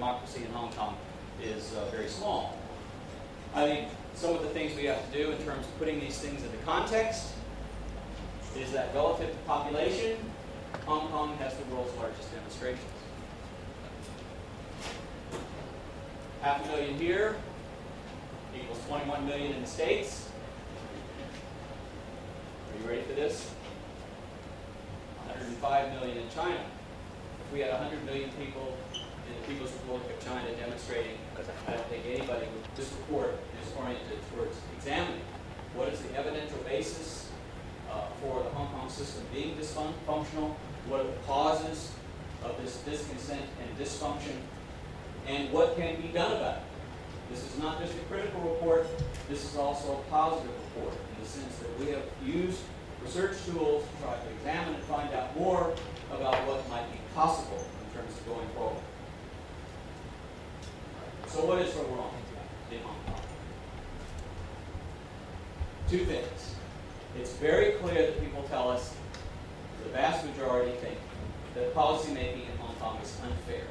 democracy in Hong Kong is very small. I think some of the things we have to do in terms of putting these things into context is that relative to population, Hong Kong has the world's largest demonstrations. 500,000 here equals 21 million in the States. Are you ready for this? 105 million in China. If we had 100 million people in the People's Republic of China demonstrating, I don't think anybody would. This report is oriented towards examining what is the evidential basis for the Hong Kong system being dysfunctional, what are the causes of this discontent and dysfunction, and what can be done about it. This is not just a critical report, this is also a positive report in the sense that we have used research tools to try to examine and find out more about what might be possible in terms of going forward. So what is so wrong in Hong Kong? Two things. It's very clear that people tell us, the vast majority think, that policymaking in Hong Kong is unfair.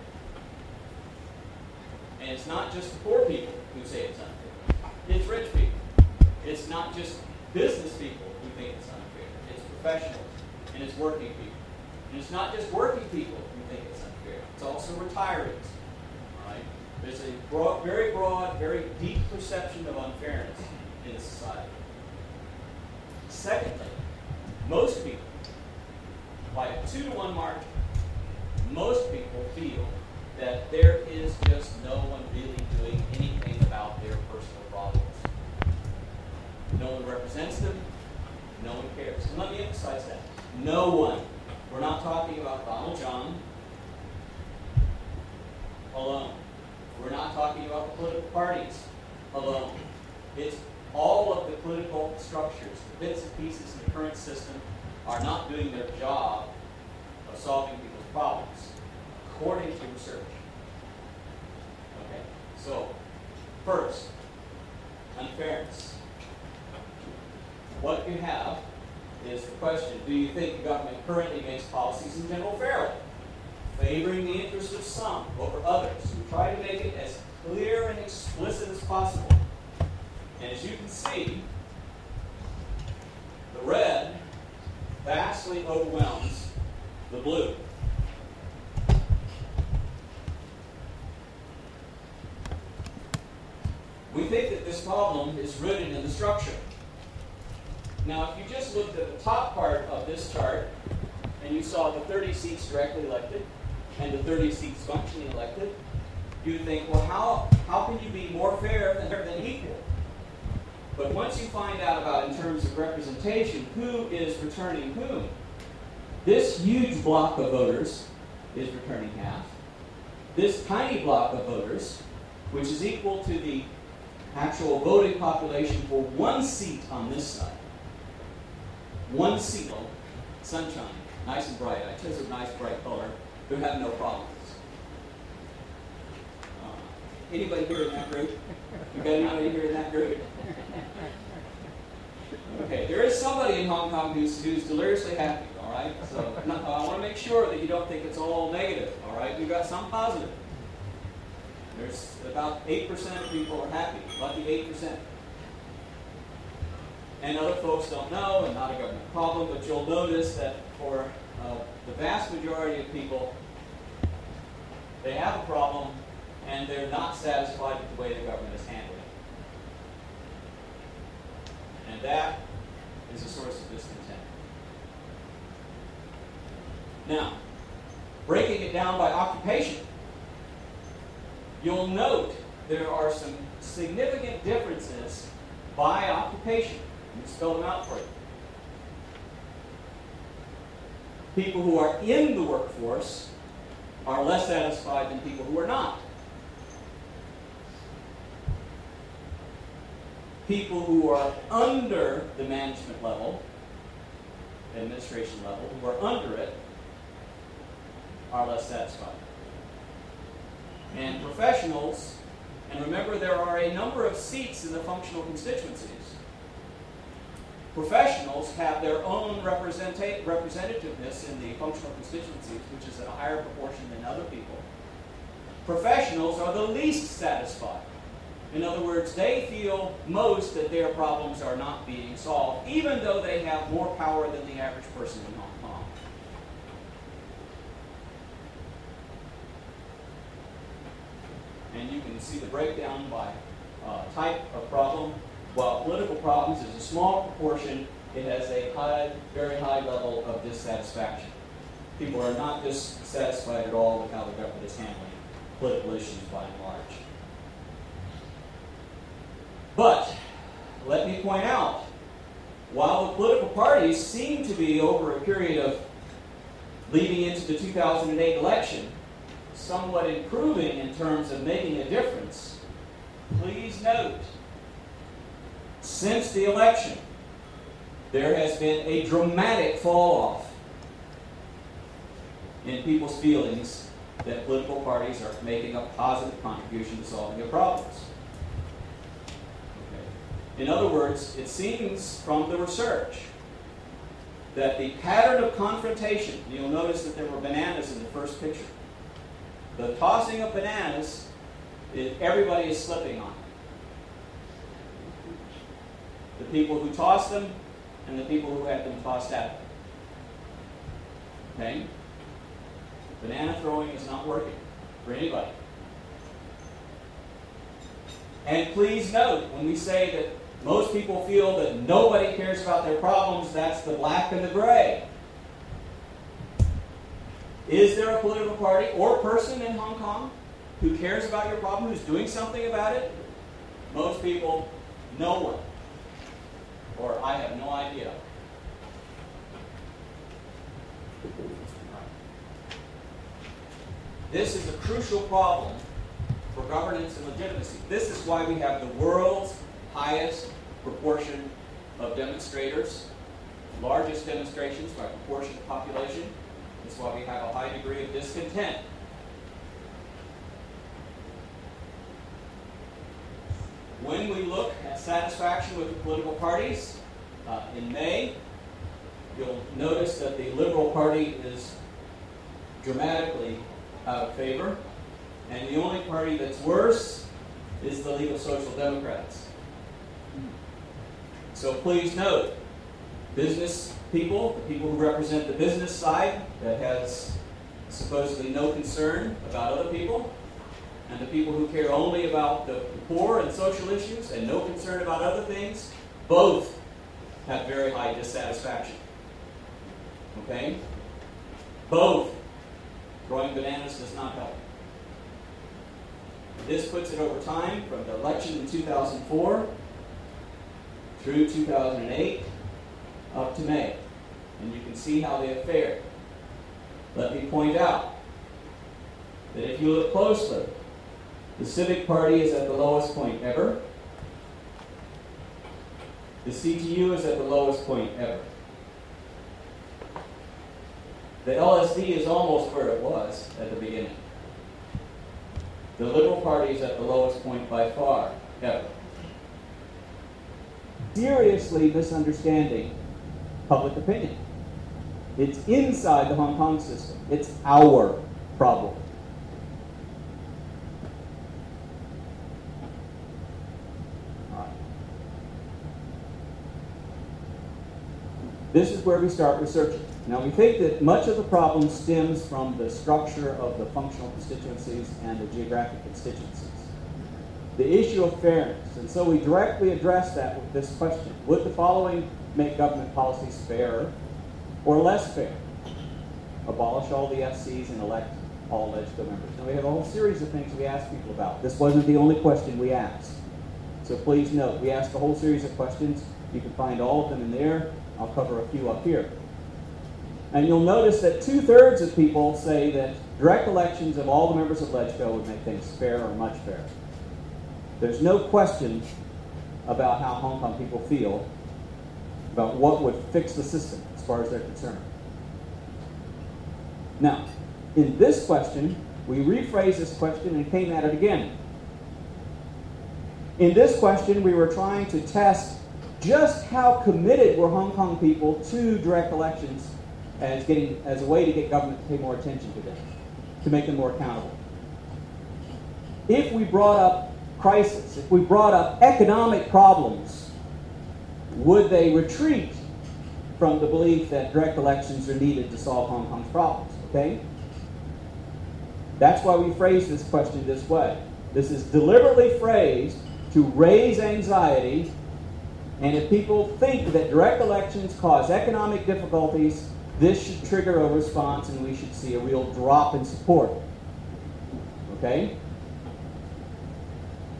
And it's not just the poor people who say it's unfair. It's rich people. It's not just business people who think it's unfair. It's professionals and it's working people. And it's not just working people who think it's unfair. It's also retirees. All right? There's a very broad, very deep perception of unfairness in society. Secondly, most people, by a 2-to-1 margin, most people feel that there is just no one really doing anything about their personal problems. No one represents them. No one cares. And let me emphasize that. No one. We're not talking about Donald John alone. We're not talking about the political parties alone. It's all of the political structures, the bits and pieces in the current system are not doing their job of solving people's problems, according to research. Okay, so first, unfairness. What you have is the question, do you think the government currently makes policies in general fairly, favoring the interests of some over others? We try to make it as clear and explicit as possible. And as you can see, the red vastly overwhelms the blue. We think that this problem is rooted in the structure. Now, if you just looked at the top part of this chart, and you saw the 30 seats directly elected, and the 30 seats functionally elected, you'd think, well, how can you be more fair than equal? But once you find out about, in terms of representation, who is returning whom, this huge block of voters is returning half. This tiny block of voters, which is equal to the actual voting population for one seat on this side, one seat, sunshine, nice and bright. I chose a nice bright color. We have no problems. Anybody here in that group? You got anybody here in that group? Okay, there is somebody in Hong Kong who's deliriously happy, all right? So I want to make sure that you don't think it's all negative, all right? We've got some positive. There's about 8% of people are happy, lucky 8%. And other folks don't know, and not a government problem, but you'll notice that for the vast majority of people, they have a problem, and they're not satisfied with the way the government is handling it. And that is a source of discontent. Now, breaking it down by occupation, you'll note there are some significant differences by occupation. Let me spell them out for you. People who are in the workforce are less satisfied than people who are not. People who are under the management level, administration level, who are under it, are less satisfied. And professionals, and remember there are a number of seats in the functional constituencies. Professionals have their own representativeness in the functional constituencies, which is at a higher proportion than other people. professionals are the least satisfied. In other words, they feel most that their problems are not being solved, even though they have more power than the average person in Hong Kong. And you can see the breakdown by type of problem. While political problems is a small proportion, it has a very high level of dissatisfaction. People are not dissatisfied at all with how the government is handling political issues by and large. But, let me point out, while the political parties seem to be, over a period of leading into the 2008 election, somewhat improving in terms of making a difference, please note, since the election, there has been a dramatic fall-off in people's feelings that political parties are making a positive contribution to solving their problems. Okay. In other words, it seems from the research that the pattern of confrontation, you'll notice that there were bananas in the first picture. The tossing of bananas, everybody is slipping on it. The people who tossed them and the people who had them tossed at them. Okay? Banana throwing is not working for anybody. And please note, when we say that most people feel that nobody cares about their problems, that's the black and the gray. Is there a political party or person in Hong Kong who cares about your problem, who's doing something about it? Most people, no one. Or I have no idea. This is a crucial problem for governance and legitimacy. This is why we have the world's highest proportion of demonstrators, largest demonstrations by proportion of population. That's why we have a high degree of discontent. When we look at satisfaction with the political parties, in May, you'll notice that the Liberal Party is dramatically out of favor, and the only party that's worse is the League of Social Democrats. So please note, business people, the people who represent the business side that has supposedly no concern about other people, and the people who care only about the poor and social issues and no concern about other things, both have very high dissatisfaction. Okay? Both. Throwing bananas does not help. This puts it over time from the election in 2004 through 2008 up to May. And you can see how they have fared. Let me point out that if you look closely, the Civic Party is at the lowest point ever. The CTU is at the lowest point ever. The LSD is almost where it was at the beginning. The Liberal Party is at the lowest point by far, ever. Seriously misunderstanding public opinion. It's inside the Hong Kong system. It's our problem. This is where we start researching. Now, we think that much of the problem stems from the structure of the functional constituencies and the geographic constituencies. The issue of fairness. And so we directly address that with this question. Would the following make government policies fairer or less fair? Abolish all the FCs and elect all LegCo members. Now, we have a whole series of things we ask people about. This wasn't the only question we asked. So please note, we asked a whole series of questions. You can find all of them in there. I'll cover a few up here. And you'll notice that 2/3 of people say that direct elections of all the members of LegCo would make things fair or much fairer. There's no question about how Hong Kong people feel about what would fix the system as far as they're concerned. Now, in this question, we rephrased this question and came at it again. In this question, we were trying to test just how committed were Hong Kong people to direct elections as a way to get government to pay more attention to them, to make them more accountable. if we brought up crisis, if we brought up economic problems, would they retreat from the belief that direct elections are needed to solve Hong Kong's problems? Okay? That's why we phrase this question this way. This is deliberately phrased to raise anxiety, and if people think that direct elections cause economic difficulties, this should trigger a response and we should see a real drop in support. Okay?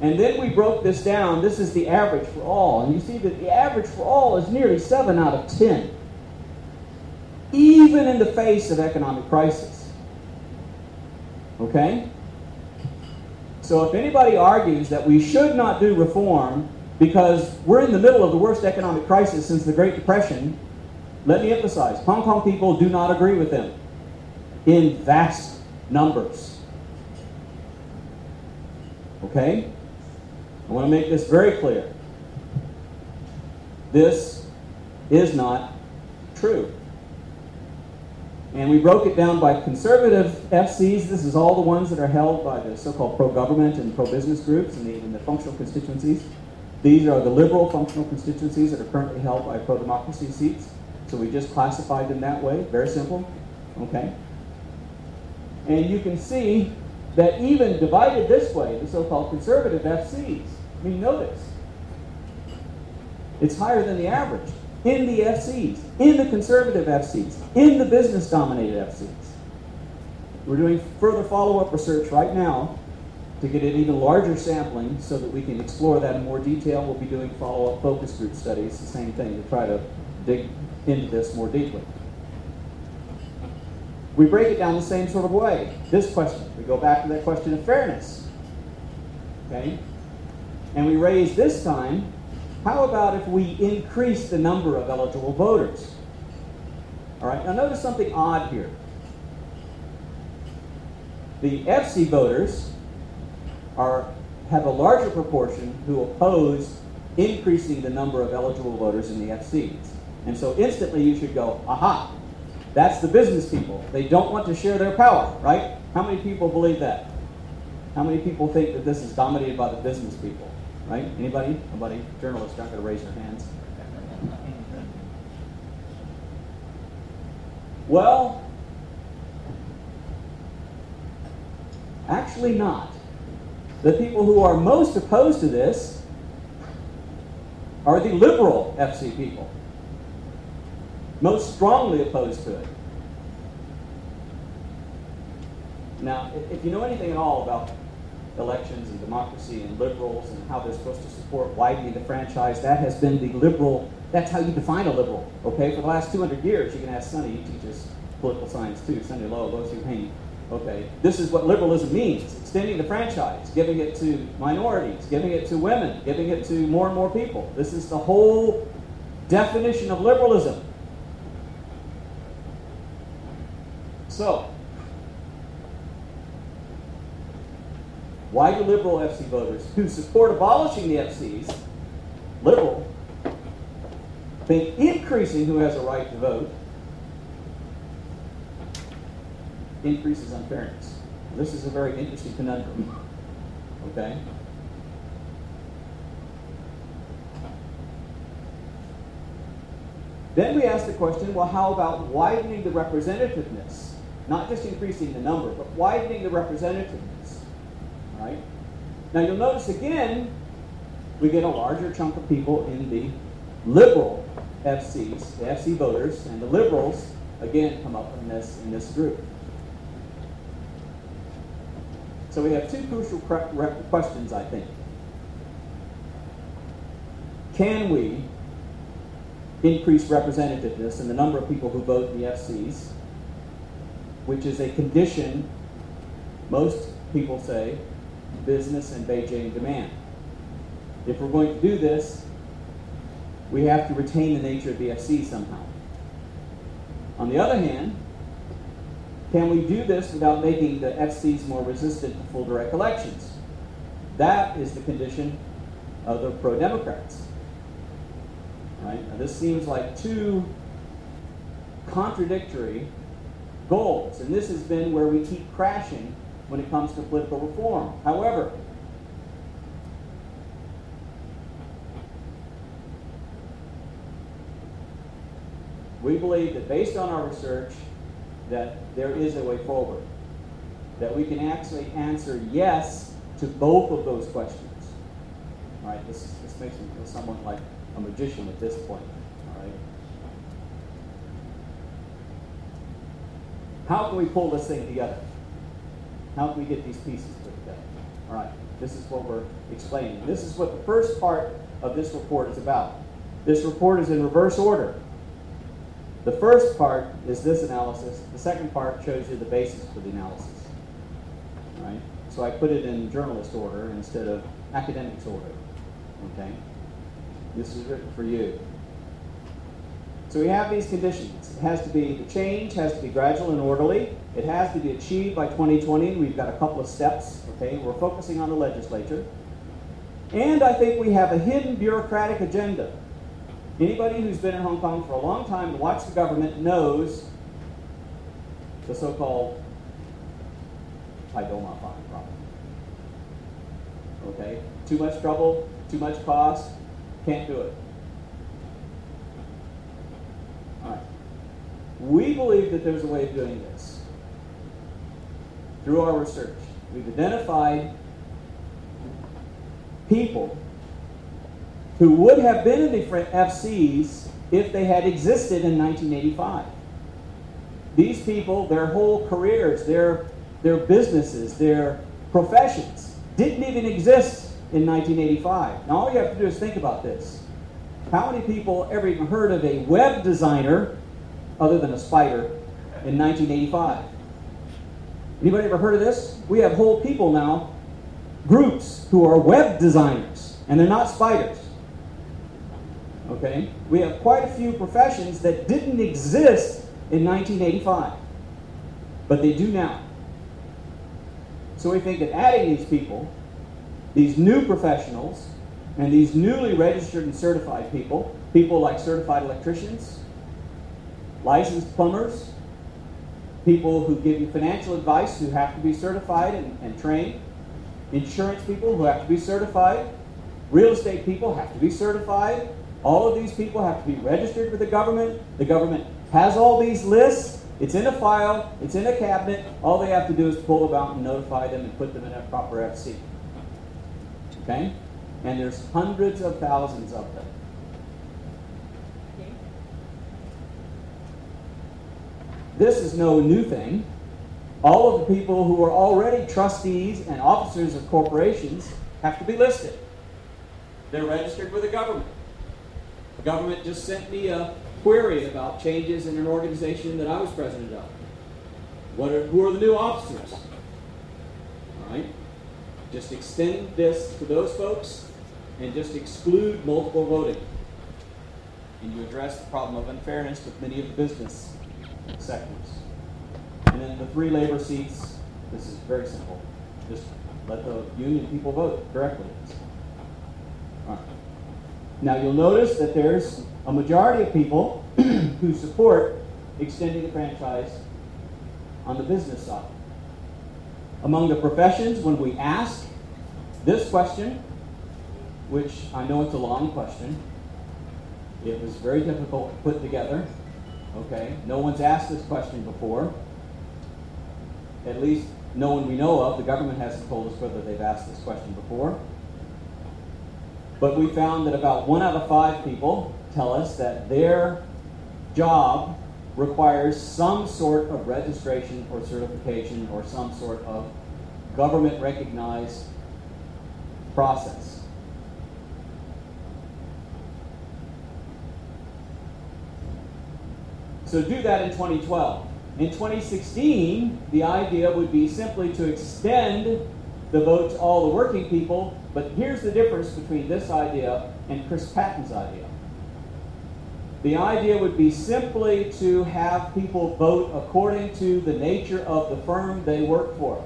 And then we broke this down. This is the average for all. And you see that the average for all is nearly 7 out of 10. Even in the face of economic crisis. Okay? So if anybody argues that we should not do reform because we're in the middle of the worst economic crisis since the Great Depression, let me emphasize, Hong Kong people do not agree with them in vast numbers. Okay? I want to make this very clear. This is not true. And we broke it down by conservative FCs. This is all the ones that are held by the so-called pro-government and pro-business groups in the functional constituencies. These are the liberal functional constituencies that are currently held by pro-democracy seats. So we just classified them that way. Very simple. Okay? And you can see that even divided this way, the so-called conservative FCs, I mean, notice, it's higher than the average in the FCs, in the conservative FCs, in the business-dominated FCs. We're doing further follow-up research right now to get an even larger sampling so that we can explore that in more detail. We'll be doing follow-up focus group studies, the same thing, to try to dig into this more deeply. We break it down the same sort of way. This question, we go back to that question of fairness. Okay? And we raise this time, how about if we increase the number of eligible voters? All right, now notice something odd here. The FC voters have a larger proportion who oppose increasing the number of eligible voters in the FCs. And so instantly you should go, aha, that's the business people. They don't want to share their power, right? How many people believe that? How many people think that this is dominated by the business people? Right? Anybody? Nobody? Journalists aren't going to raise their hands. Well, actually not. The people who are most opposed to this are the liberal FC people. Most strongly opposed to it. Now, if you know anything at all about elections and democracy and liberals and how they're supposed to support widening the franchise, that has been the liberal, that's how you define a liberal, okay? For the last 200 years, you can ask Sonny, he teaches political science too, Sonny Lowe, Low Hsu Heng, okay? This is what liberalism means, extending the franchise, giving it to minorities, giving it to women, giving it to more and more people. This is the whole definition of liberalism. So, why do liberal FC voters who support abolishing the FCs, liberal, think increasing who has a right to vote increases unfairness? This is a very interesting conundrum. Okay? Then we ask the question, well, how about widening the representativeness? Not just increasing the number, but widening the representativeness. Right? Now you'll notice again, we get a larger chunk of people in the liberal FCs, the FC voters, and the liberals, again, come up in this group. So we have two crucial questions, I think. Can we increase representativeness in the number of people who vote in the FCs, which is a condition, most people say, business and Beijing demand. If we're going to do this, we have to retain the nature of the FC somehow. On the other hand, can we do this without making the FCs more resistant to full direct elections? That is the condition of the pro-democrats. Right? Now, this seems like two contradictory goals, and this has been where we keep crashing when it comes to political reform. However, we believe that based on our research that there is a way forward, that we can actually answer yes to both of those questions. All right, this makes me feel somewhat like a magician at this point. All right. How can we pull this thing together? How can we get these pieces put together? All right, this is what we're explaining. This is what the first part of this report is about. This report is in reverse order. The first part is this analysis. The second part shows you the basis for the analysis. All right? So I put it in journalist order instead of academics order. Okay? This is written for you. So we have these conditions. It has to be, the change has to be gradual and orderly. It has to be achieved by 2020. We've got a couple of steps. Okay? We're focusing on the legislature. And I think we have a hidden bureaucratic agenda. Anybody who's been in Hong Kong for a long time and watched the government knows the so-called Taidoma problem. Okay? Too much trouble, too much cost, can't do it. All right. We believe that there's a way of doing this. Through our research, we've identified people who would have been in the FCs if they had existed in 1985. These people, their whole careers, their businesses, their professions didn't even exist in 1985. Now all you have to do is think about this. How many people ever even heard of a web designer other than a spider in 1985? Anybody ever heard of this? We have whole people now, groups who are web designers, and they're not spiders. Okay? We have quite a few professions that didn't exist in 1985, but they do now. So we think that adding these people, these new professionals, and these newly registered and certified people, people like certified electricians, licensed plumbers, people who give you financial advice who have to be certified and trained, insurance people who have to be certified, real estate people have to be certified. All of these people have to be registered with the government. The government has all these lists. It's in a file. It's in a cabinet. All they have to do is pull them out and notify them and put them in a proper FC. Okay? And there's hundreds of thousands of them. This is no new thing. All of the people who are already trustees and officers of corporations have to be listed. They're registered with the government. The government just sent me a query about changes in an organization that I was president of. Who are the new officers? All right. Just extend this to those folks and just exclude multiple voting. And you address the problem of unfairness with many of the business sectors. And then the 3 labor seats, this is very simple. Just let the union people vote directly. All right. Now you'll notice that there's a majority of people who support extending the franchise on the business side. Among the professions, when we ask this question, which I know it's a long question, it was very difficult to put together. Okay, no one's asked this question before. At least no one we know of. The government hasn't told us whether they've asked this question before. But we found that about 1 out of 5 people tell us that their job requires some sort of registration or certification or some sort of government-recognized process. So do that in 2012. In 2016, the idea would be simply to extend the vote to all the working people, but here's the difference between this idea and Chris Patton's idea. The idea would be simply to have people vote according to the nature of the firm they work for.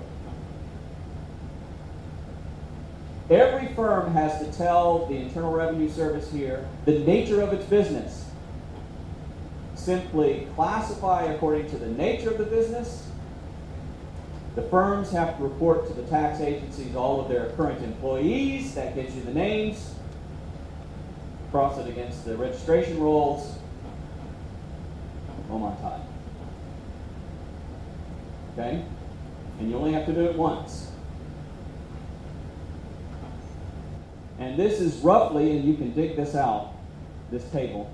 Every firm has to tell the Internal Revenue Service here the nature of its business. Simply classify according to the nature of the business The firms have to report to the tax agencies all of their current employees. That gives you the names. Cross it against the registration rolls. Home on time. Okay? And you only have to do it once. And this is roughly, and you can dig this out, this table,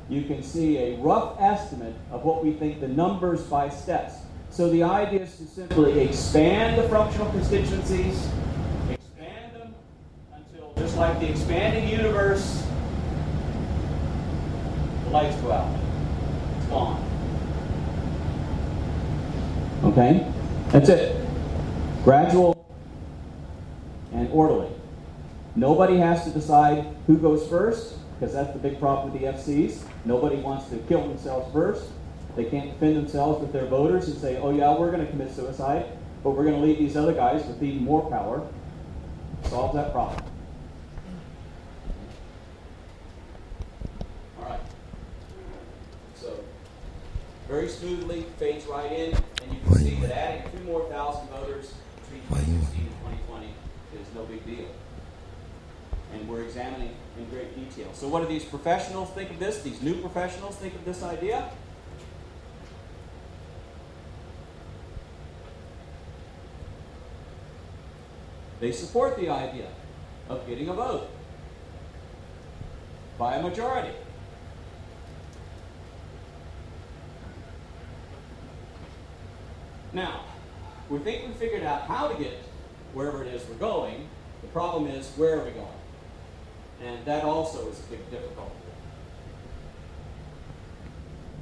you can see a rough estimate of what we think the numbers by steps. So the idea is to simply expand the functional constituencies, expand them until, just like the expanding universe, the lights go out. It's gone. Okay? That's it. Gradual and orderly. Nobody has to decide who goes first, because that's the big problem with the FCs. Nobody wants to kill themselves first. They can't defend themselves with their voters and say, oh yeah, we're going to commit suicide, but we're going to leave these other guys with even more power. Solves that problem. All right. So, very smoothly, fades right in, and you can see that adding 2 more thousand voters between 2016 and 2020 is no big deal. And we're examining in great detail. So what do these professionals think of this? These new professionals think of this idea? They support the idea of getting a vote by a majority. Now, we think we figured out how to get wherever it is we're going. The problem is, where are we going? And that also is a big difficulty.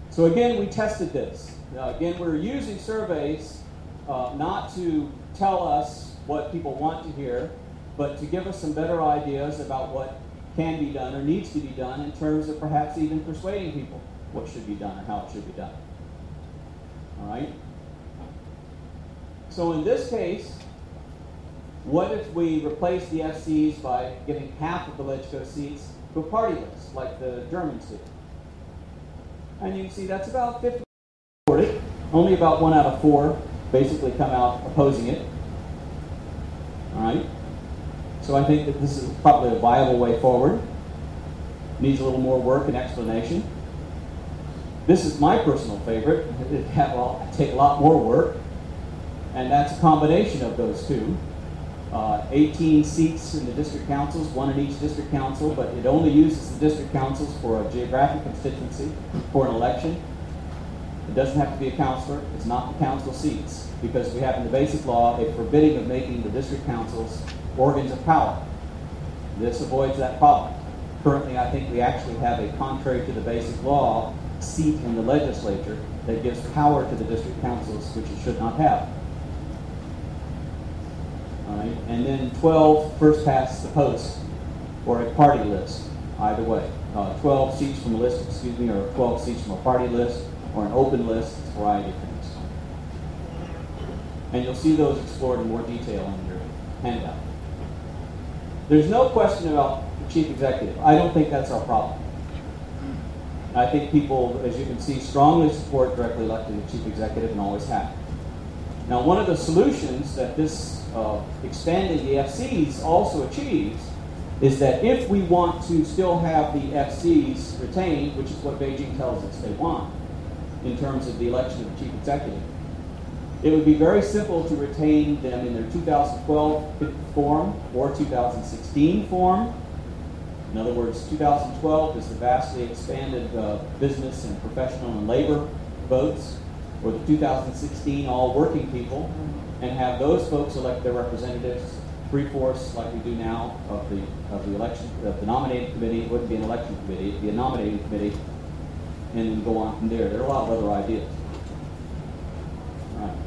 So again, we tested this. Again, we're using surveys not to tell us what people want to hear, but to give us some better ideas about what can be done or needs to be done in terms of perhaps even persuading people what should be done or how it should be done. All right? So in this case, what if we replace the FCs by giving half of the LegCo seats to a party list, like the Germans do? And you can see that's about 50 supported. Only about 1 out of 4 basically come out opposing it. All right? So I think that this is probably a viable way forward. Needs a little more work and explanation. This is my personal favorite. It will take a lot more work. And that's a combination of those two. 18 seats in the district councils, 1 in each district council, but it only uses the district councils for a geographic constituency for an election. It doesn't have to be a councillor. It's not the council seats, because we have in the basic law a forbidding of making the district councils organs of power. This avoids that problem. Currently, I think we actually have a, contrary to the basic law, seat in the legislature that gives power to the district councils, which it should not have. All right. And then 12 first past the post, or a party list, either way. 12 seats from a list, or 12 seats from a party list, or an open list. It's a variety of things. And you'll see those explored in more detail in your handout. There's no question about the chief executive. I don't think that's our problem. I think people, as you can see, strongly support directly elected chief executive and always have. Now, one of the solutions that this expanding the FCs also achieves is that if we want to still have the FCs retained, which is what Beijing tells us they want, in terms of the election of the chief executive, it would be very simple to retain them in their 2012 form or 2016 form. In other words, 2012 is the vastly expanded business and professional and labor votes, or the 2016 all working people, and have those folks elect their representatives 3/4 like we do now of the election of the nominating committee. It wouldn't be an election committee; it'd be a nominating committee, and then go on from there. There are a lot of other ideas. All right.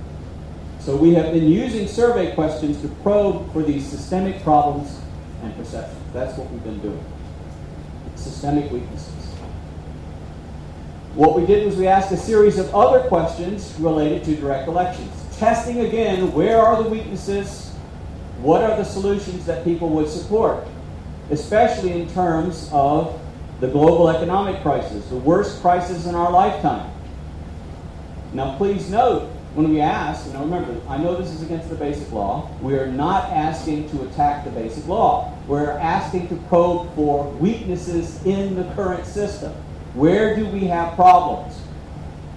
So we have been using survey questions to probe for these systemic problems and perceptions. That's what we've been doing. Systemic weaknesses. What we did was we asked a series of other questions related to direct elections. Testing again, where are the weaknesses? What are the solutions that people would support? Especially in terms of the global economic crisis, the worst crisis in our lifetime. Now please note when we ask, now remember, I know this is against the basic law. We are not asking to attack the basic law. We're asking to probe for weaknesses in the current system. Where do we have problems?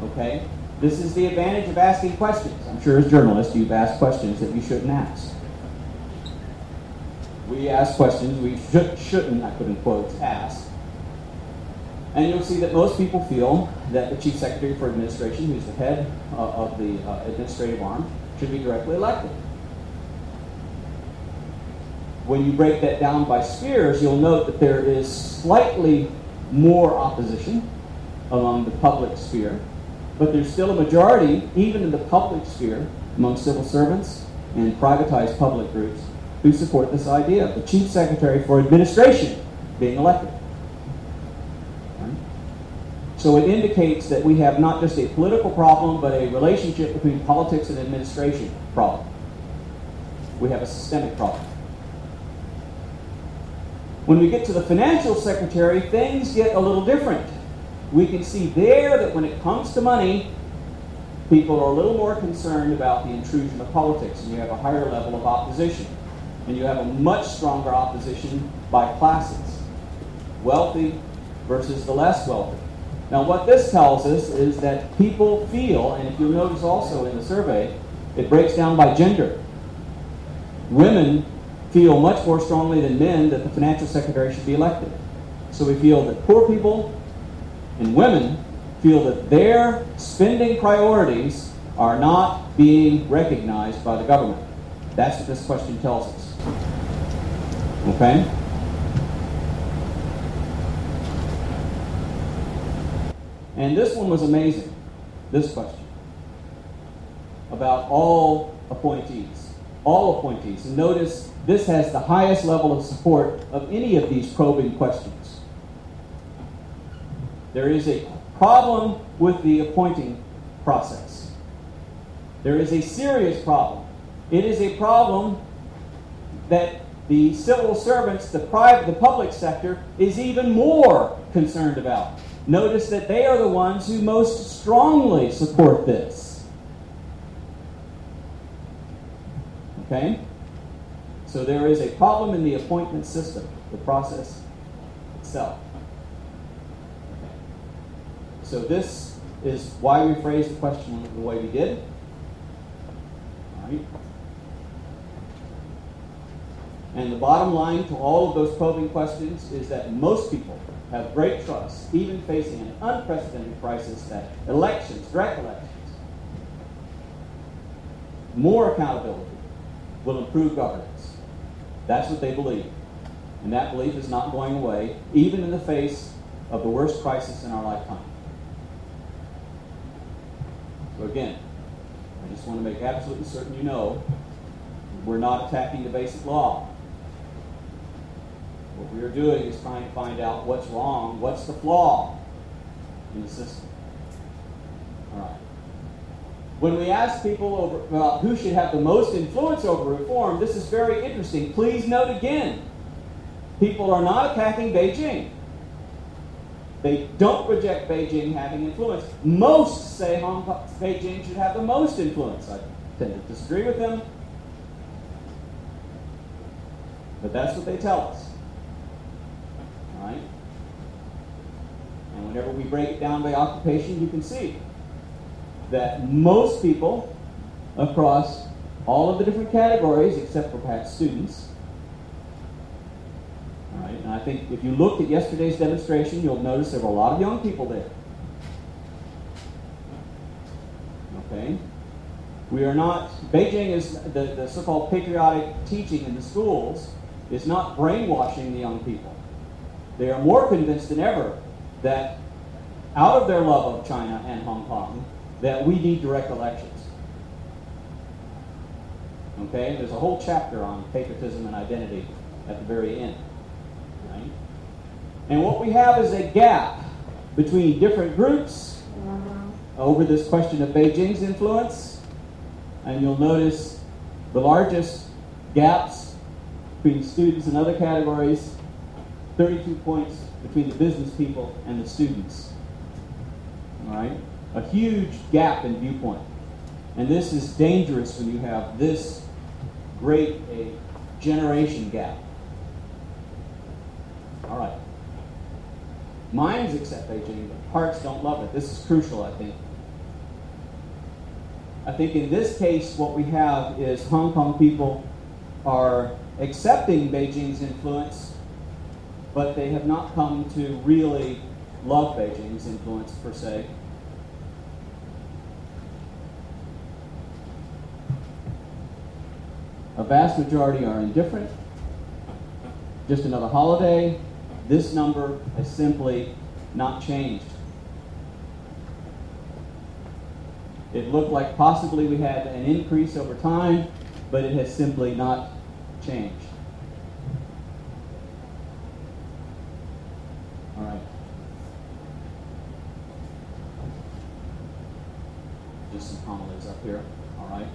Okay? This is the advantage of asking questions. I'm sure as journalists you've asked questions that you shouldn't ask. We ask questions we shouldn't, I put in quotes, ask. And you'll see that most people feel that the Chief Secretary for Administration, who's the head of the administrative arm, should be directly elected. When you break that down by spheres, you'll note that there is slightly more opposition among the public sphere, but there's still a majority, even in the public sphere, among civil servants and privatized public groups, who support this idea of the Chief Secretary for Administration being elected. So it indicates that we have not just a political problem, but a relationship between politics and administration problem. We have a systemic problem. When we get to the financial secretary, things get a little different. We can see there that when it comes to money, people are a little more concerned about the intrusion of politics, and you have a higher level of opposition. And you have a much stronger opposition by classes, wealthy versus the less wealthy. Now what this tells us is that people feel, and if you'll notice also in the survey, it breaks down by gender. Women feel much more strongly than men that the financial secretary should be elected. So we feel that poor people and women feel that their spending priorities are not being recognized by the government. That's what this question tells us. Okay? And this one was amazing, this question, about all appointees. All appointees. And notice this has the highest level of support of any of these probing questions. There is a problem with the appointing process. There is a serious problem. It is a problem that the civil servants, the public sector, is even more concerned about. Notice that they are the ones who most strongly support this. Okay? So there is a problem in the appointment system, the process itself. Okay. So this is why we phrased the question the way we did. All right. And the bottom line to all of those probing questions is that most people have great trust, even facing an unprecedented crisis, that elections, direct elections, more accountability will improve governance. That's what they believe. And that belief is not going away, even in the face of the worst crisis in our lifetime. So again, I just want to make absolutely certain you know we're not attacking the basic law. What we are doing is trying to find out what's wrong, what's the flaw in the system. All right. When we ask people about who should have the most influence over reform, this is very interesting. Please note again, people are not attacking Beijing. They don't reject Beijing having influence. Most say Beijing should have the most influence. I tend to disagree with them, but that's what they tell us. Right? And whenever we break it down by occupation, you can see that most people across all of the different categories, except for perhaps students, all right, and I think if you looked at yesterday's demonstration, you'll notice there were a lot of young people there. Okay? We are not, Beijing is, the so-called patriotic teaching in the schools is not brainwashing the young people. They are more convinced than ever that out of their love of China and Hong Kong, that we need direct elections. Okay? There's a whole chapter on patriotism and identity at the very end. Right? And what we have is a gap between different groups over this question of Beijing's influence. And you'll notice the largest gaps between students and other categories, 32 points between the business people and the students. All right? A huge gap in viewpoint. And this is dangerous when you have this great a generation gap. All right. Minds accept Beijing, but hearts don't love it. This is crucial, I think. I think in this case, what we have is Hong Kong people are accepting Beijing's influence, but they have not come to really love Beijing's influence per se. A vast majority are indifferent. Just another holiday. This number has simply not changed. It looked like possibly we had an increase over time, but it has simply not changed. All right. Just some homilies up here. All right.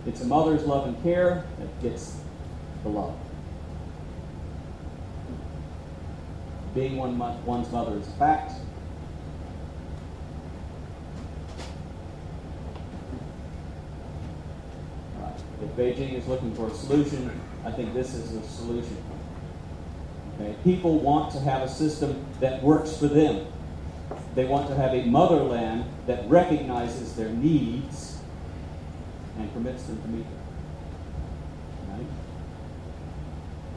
It's a mother's love and care that gets the love. Being one's mother is a fact. Right. If Beijing is looking for a solution, I think this is a solution. Okay. People want to have a system that works for them. They want to have a motherland that recognizes their needs and permits them to meet them. Right?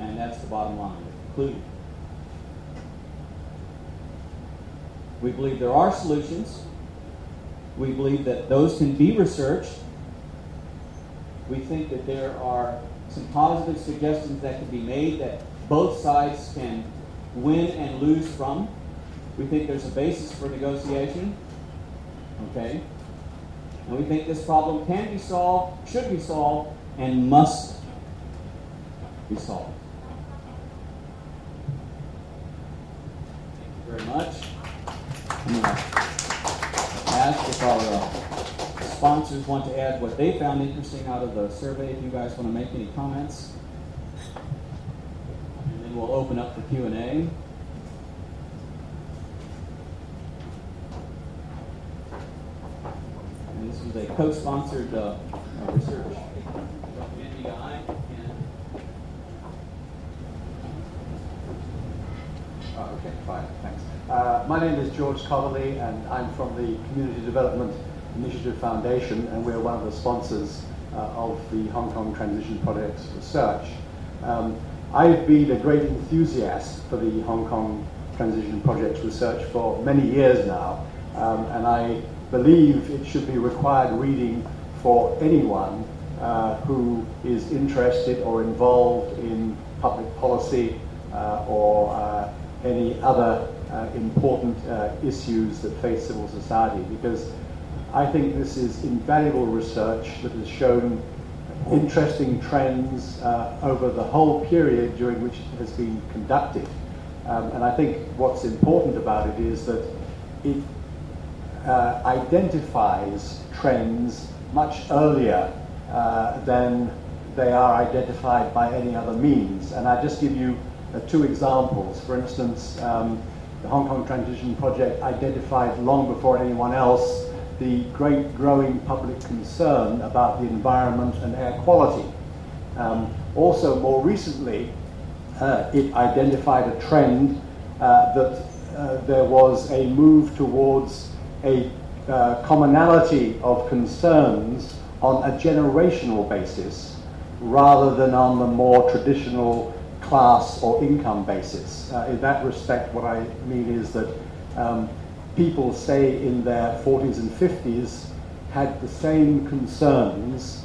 And that's the bottom line, including. We believe there are solutions. We believe that those can be researched. We think that there are some positive suggestions that can be made that both sides can win and lose from. We think there's a basis for negotiation. Okay? And we think this problem can be solved, should be solved, and must be solved. Thank you very much. I'm going to ask if our sponsors want to add what they found interesting out of the survey, if you guys want to make any comments. And then we'll open up for Q&A. And this was a co-sponsored research. Okay, fine, thanks. My name is George Connolly, and I'm from the Community Development Initiative Foundation, and we're one of the sponsors of the Hong Kong Transition Project's research. I've been a great enthusiast for the Hong Kong Transition Project's research for many years now, and I believe it should be required reading for anyone who is interested or involved in public policy or any other important issues that face civil society, because I think this is invaluable research that has shown interesting trends over the whole period during which it has been conducted. And I think what's important about it is that it identifies trends much earlier than they are identified by any other means. And I just give you two examples. For instance, the Hong Kong Transition Project identified long before anyone else the great growing public concern about the environment and air quality. Also, more recently, it identified a trend that there was a move towards a commonality of concerns on a generational basis rather than on the more traditional class or income basis. In that respect, what I mean is that people, say in their 40s and 50s, had the same concerns,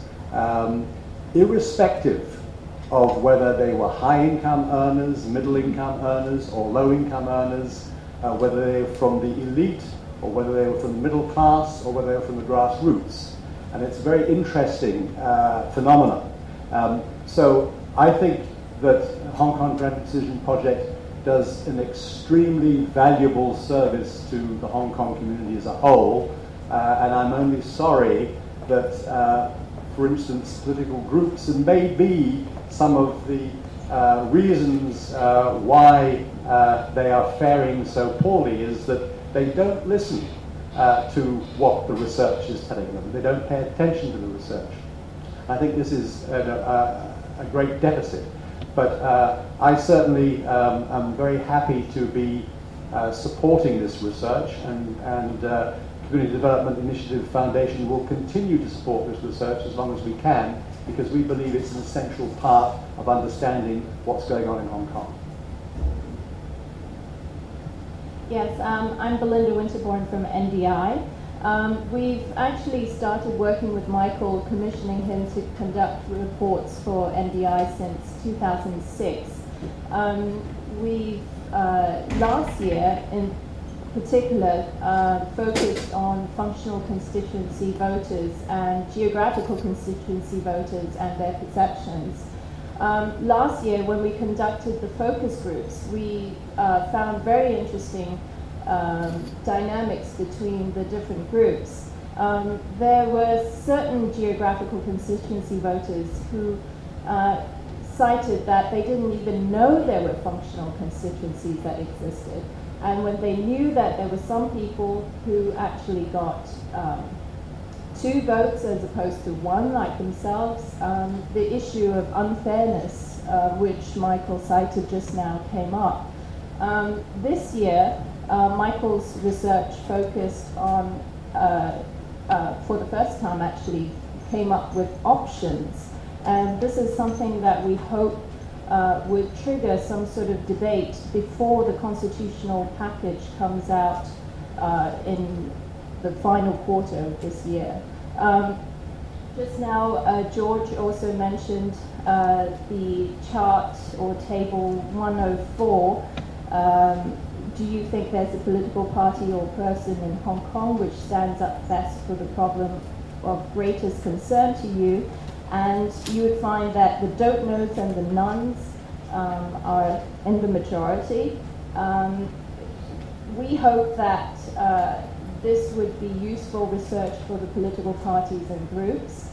irrespective of whether they were high-income earners, middle-income earners, or low-income earners, whether they were from the elite, or whether they were from the middle class, or whether they were from the grassroots. And it's a very interesting phenomenon. So I think that Hong Kong Transition Project does an extremely valuable service to the Hong Kong community as a whole, and I'm only sorry that, for instance, political groups, and maybe some of the reasons why they are faring so poorly, is that they don't listen to what the research is telling them. They don't pay attention to the research. I think this is a great deficit. But I certainly am very happy to be supporting this research, and Community Development Initiative Foundation will continue to support this research as long as we can, because we believe it's an essential part of understanding what's going on in Hong Kong. Yes, I'm Belinda Winterbourne from NDI. We've actually started working with Michael, commissioning him to conduct reports for NDI since 2006. We've last year in particular focused on functional constituency voters and geographical constituency voters and their perceptions. Last year, when we conducted the focus groups, we found very interesting dynamics between the different groups. There were certain geographical constituency voters who cited that they didn't even know there were functional constituencies that existed. And when they knew that there were some people who actually got 2 votes as opposed to 1 like themselves, the issue of unfairness, which Michael cited just now, came up. This year, Michael's research focused on, for the first time actually, came up with options. And this is something that we hope would trigger some sort of debate before the constitutional package comes out in the final quarter of this year. Just now, George also mentioned the chart or table 104. Do you think there's a political party or person in Hong Kong which stands up best for the problem of greatest concern to you? And you would find that the don't knows and the nones are in the majority. We hope that this would be useful research for the political parties and groups.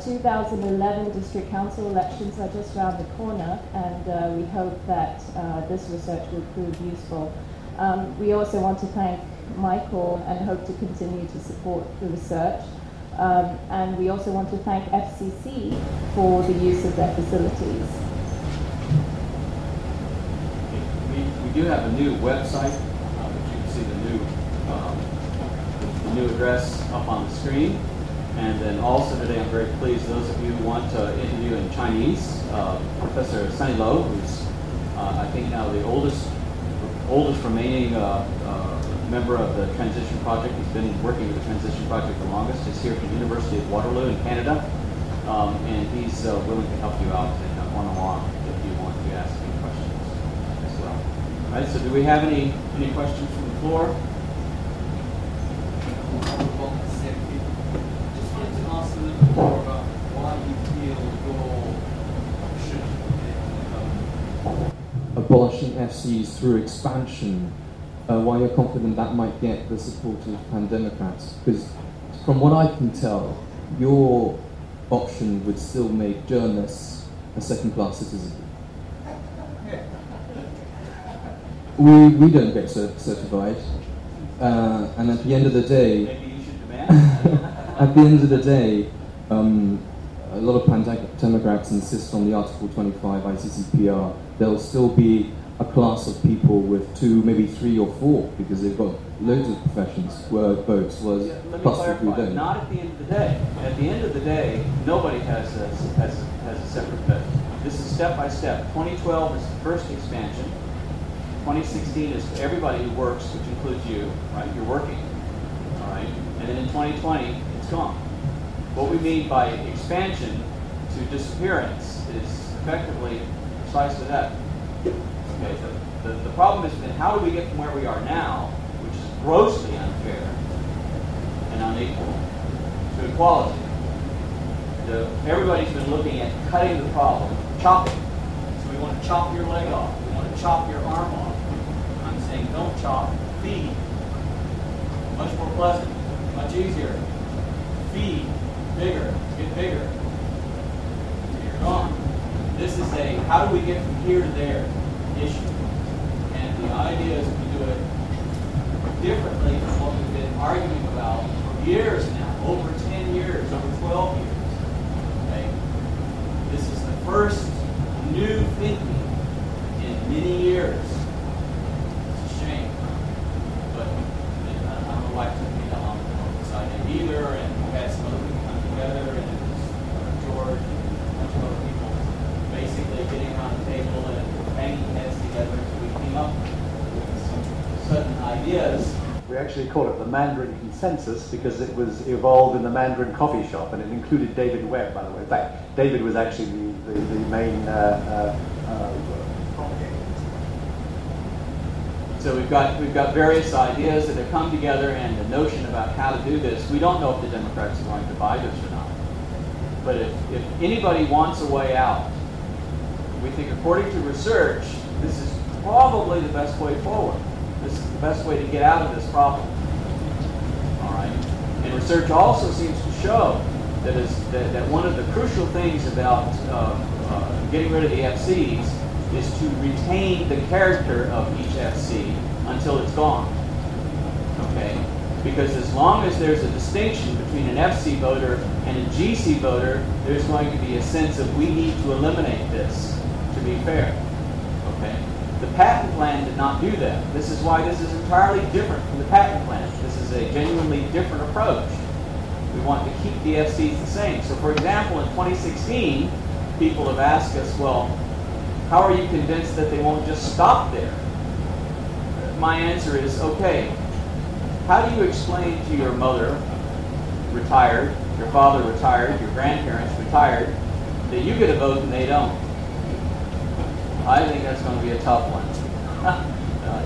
2011 district council elections are just around the corner, and we hope that this research will prove useful. We also want to thank Michael and hope to continue to support the research. And we also want to thank FCC for the use of their facilities. We do have a new website, which you can see the new address up on the screen. And then also today, I'm very pleased, those of you who want to interview in Chinese, Professor Sunny Lo, who's I think now the oldest remaining member of the Transition Project. He's been working with the Transition Project the longest. He's here from the University of Waterloo in Canada, and he's willing to help you out in one-on-one if you want to ask any questions as well. All right, so do we have any questions from the floor? Just wanted to ask a little bit more about why you feel your option abolishing FCs through expansion, why you're confident that might get the support of Pan-Democrats. Because from what I can tell, your option would still make journalists a second-class citizen. We don't get certified, and at the end of the day, maybe you should demand. at the end of the day, a lot of Pan-Democrats insist on the Article 25 ICCPR. There'll still be a class of people with 2, maybe 3 or 4, because they've got loads of professions where votes was plus Let me clarify, not at the end of the day. At the end of the day, nobody has a separate vote. This is step by step. 2012 is the first expansion. 2016 is for everybody who works, which includes you, right? You're working, all right? And then in 2020, it's gone. What we mean by expansion to disappearance is effectively precisely that. Okay, the problem has been, how do we get from where we are now, which is grossly unfair and unequal, to equality? Everybody's been looking at cutting the problem, chopping. So we want to chop your leg off. We want to chop your arm off. I'm saying don't chop, feed. Much more pleasant, much easier. Feed, bigger, get bigger. You're gone. This is a how do we get from here to there issue. And the idea is we do it differently from what we've been arguing years now, over 10 years, over 12 years. Okay? This is the first new thinking in many years. It's a shame. But I don't know why it took me that long to come up with this idea either, and we had some other people come together, and it was George and a bunch of other people basically getting around the table and banging heads together until we came up with some sudden ideas. We actually call it the Mandarin Consensus because it was evolved in the Mandarin coffee shop, and it included David Webb, by the way. In fact, David was actually the main propagator. So we've got various ideas that have come together, and the notion about how to do this. We don't know if the Democrats are going to buy this or not. But if anybody wants a way out, we think according to research, this is probably the best way forward. This is the best way to get out of this problem. All right. And research also seems to show that one of the crucial things about getting rid of the FCs is to retain the character of each FC until it's gone. Okay? Because as long as there's a distinction between an FC voter and a GC voter, there's going to be a sense of we need to eliminate this to be fair. Okay? The patent plan did not do that. This is why this is entirely different from the patent plan. This is a genuinely different approach. We want to keep the FCs the same. So for example, in 2016, people have asked us, well, how are you convinced that they won't just stop there? My answer is, okay, how do you explain to your mother, retired, your father retired, your grandparents retired, that you get a vote and they don't? I think that's going to be a tough one